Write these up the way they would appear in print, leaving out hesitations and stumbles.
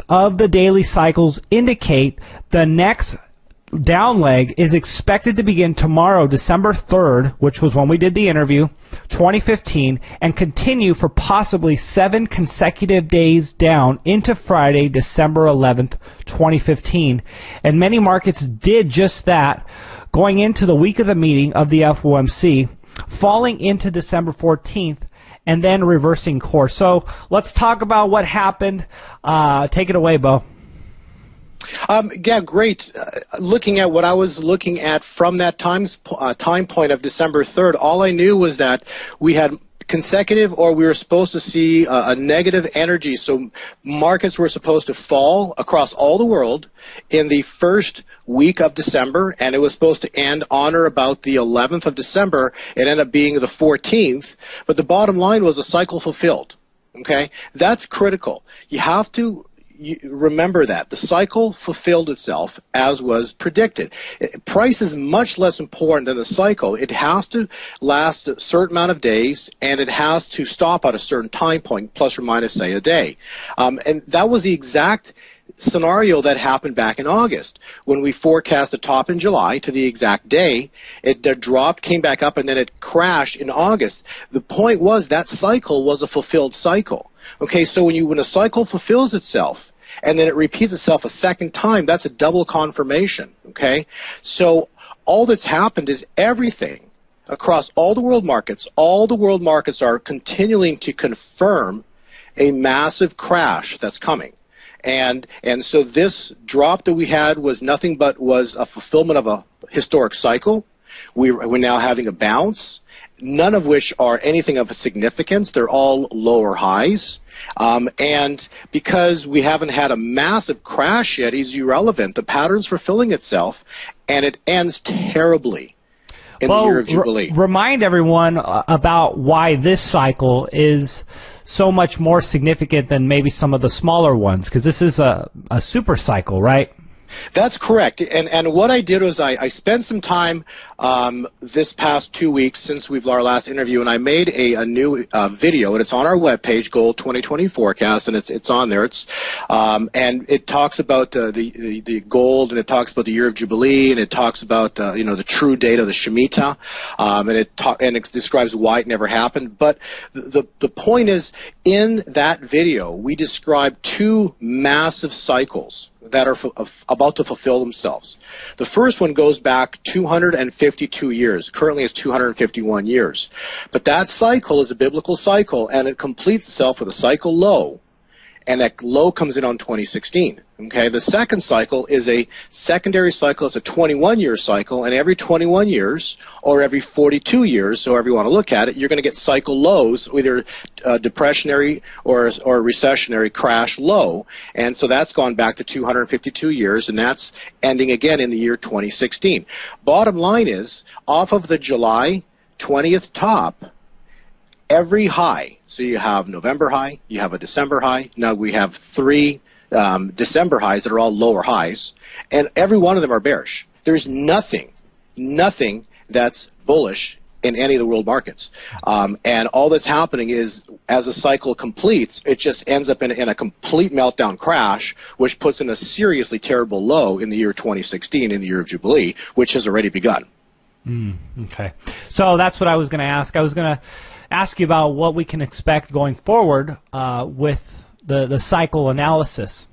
of the daily cycles indicate the next down leg is expected to begin tomorrow, December 3rd, which was when we did the interview, 2015, and continue for possibly 7 consecutive days down into Friday, December 11th, 2015. And many markets did just that, going into the week of the meeting of the FOMC, falling into December 14th, and then reversing course. So let's talk about what happened. Take it away, Bo. Yeah, great. Looking at what I was looking at from that time point of December 3rd, all I knew was that we had consecutive, or we were supposed to see a negative energy. So markets were supposed to fall across all the world in the first week of December, and it was supposed to end on or about the 11th of December. It ended up being the 14th, but the bottom line was a cycle fulfilled. Okay, that's critical. You have to remember that the cycle fulfilled itself as was predicted. Price is much less important than the cycle. It has to last a certain amount of days, and it has to stop at a certain time point, plus or minus, say, a day. And that was the exact scenario that happened back in August when we forecast a top in July to the exact day. It dropped, came back up, and then it crashed in August. The point was that cycle was a fulfilled cycle. Okay, so when a cycle fulfills itself and then it repeats itself a second time, that's a double confirmation. Okay, so all that's happened is everything across all the world markets are continuing to confirm a massive crash that's coming. And so this drop that we had was nothing but was a fulfillment of a historic cycle. We're now having a bounce, none of which are anything of significance. They're all lower highs. And because we haven't had a massive crash yet, is irrelevant. The pattern's fulfilling itself, and it ends terribly in the year of Jubilee. Remind everyone about why this cycle is so much more significant than maybe some of the smaller ones, because this is a super cycle, right? That's correct. And what I did was I spent some time this past 2 weeks since our last interview, and I made a new video, and it's on our webpage, Gold 2020 Forecast, and it's on there. And it talks about the gold, and it talks about the year of Jubilee, and it talks about the true date of the Shemitah, and it describes why it never happened. But the point is, in that video, we describe 2 massive cycles that are about to fulfill themselves. The first one goes back 252 years. Currently it's 251 years. But that cycle is a biblical cycle, and it completes itself with a cycle low, and that low comes in on 2016. Okay, the second cycle is a secondary cycle. It's a 21-year cycle, and every 21 years or every 42 years, so however you want to look at it, you're going to get cycle lows, either depressionary or recessionary crash low. And so that's gone back to 252 years, and that's ending again in the year 2016. Bottom line is, off of the July 20th top, every high, so you have November high, you have a December high, now we have 3 December highs that are all lower highs, and every one of them are bearish. There's nothing that's bullish in any of the world markets. And all that's happening is, as a cycle completes, it just ends up in a complete meltdown crash, which puts in a seriously terrible low in the year 2016, in the year of Jubilee, which has already begun. Okay. So that's what I was going to ask. I was going to ask you about what we can expect going forward with the cycle analysis.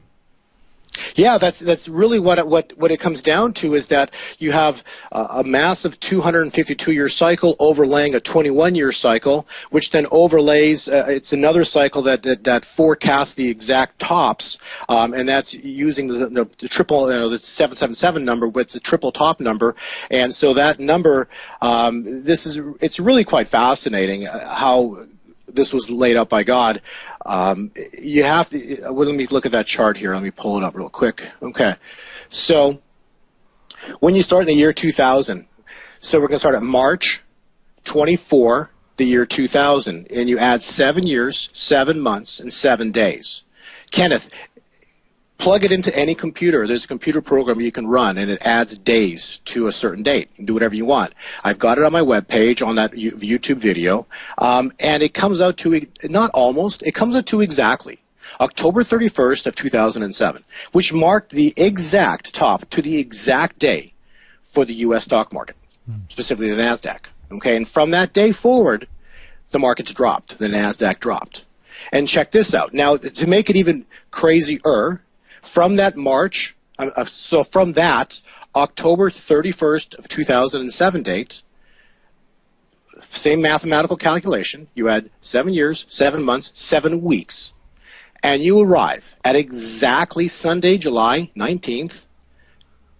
Yeah, that's really what it comes down to, is that you have a massive 252-year cycle overlaying a 21-year cycle, which then overlays it's another cycle that forecasts the exact tops, and that's using the triple, the 777 number, but it's a triple top number, and so that number, it's really quite fascinating how this was laid out by God. You have to, let me look at that chart here. Let me pull it up real quick. Okay. So when you start in the year 2000, so we're going to start at March 24, the year 2000, and you add 7 years, 7 months, and 7 days. Kenneth, plug it into any computer. There's a computer program you can run, and it adds days to a certain date. You can do whatever you want. I've got it on my webpage on that YouTube video, and it comes out to, not almost, it comes out to exactly. October 31st of 2007, which marked the exact top to the exact day for the U.S. stock market, specifically the NASDAQ. Okay, and from that day forward, the markets dropped. The NASDAQ dropped. And check this out. Now, to make it even crazier, from that from that October 31st of 2007 date, same mathematical calculation, you had 7 years, 7 months, 7 weeks, and you arrive at exactly Sunday, July 19th,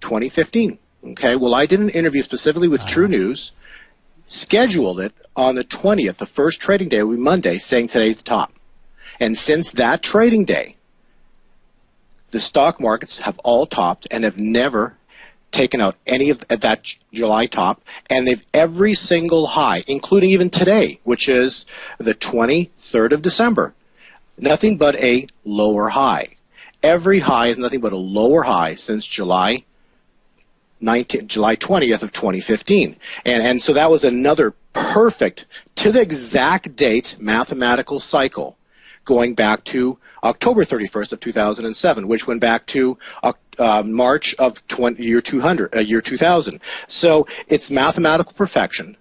2015. Okay, well, I did an interview specifically with True News, scheduled it on the 20th, the first trading day will be Monday, saying today's the top. And since that trading day, the stock markets have all topped and have never taken out any of that July top, and they've every single high, including even today, which is the 23rd of December, nothing but a lower high. Every high is nothing but a lower high since July 20th of 2015. And so that was another perfect, to the exact date, mathematical cycle going back to October 31st of 2007, which went back to March of year 2000. So it's mathematical perfection,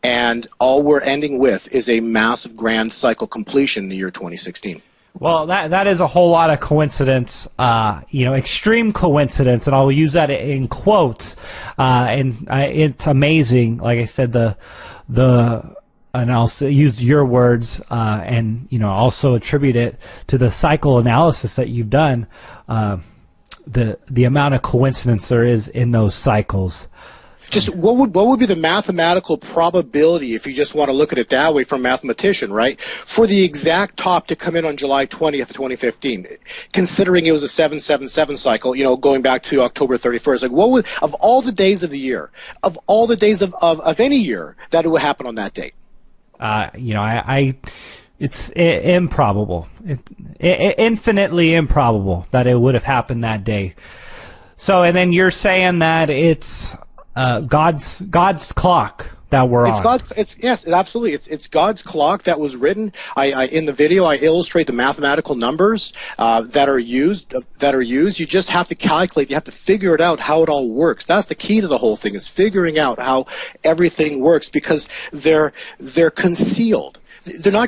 and all we're ending with is a massive grand cycle completion in the year 2016. Well, that is a whole lot of coincidence, extreme coincidence, and I'll use that in quotes. And it's amazing. Like I said, and I'll use your words, and also attribute it to the cycle analysis that you've done. The amount of coincidence there is in those cycles. Just what would be the mathematical probability, if you just want to look at it that way from a mathematician, right, for the exact top to come in on July 20th of 2015, considering it was a 777 cycle, going back to October 31st? Like, what would, of all the days of the year, of all the days of any year, that it would happen on that date? It's improbable, infinitely improbable that it would have happened that day. So, and then you're saying that it's God's clock that we're on. Yes, absolutely. It's God's clock that was written. In the video, I illustrate the mathematical numbers that are used. You just have to calculate. You have to figure it out how it all works. That's the key to the whole thing, is figuring out how everything works, because they're concealed. They're not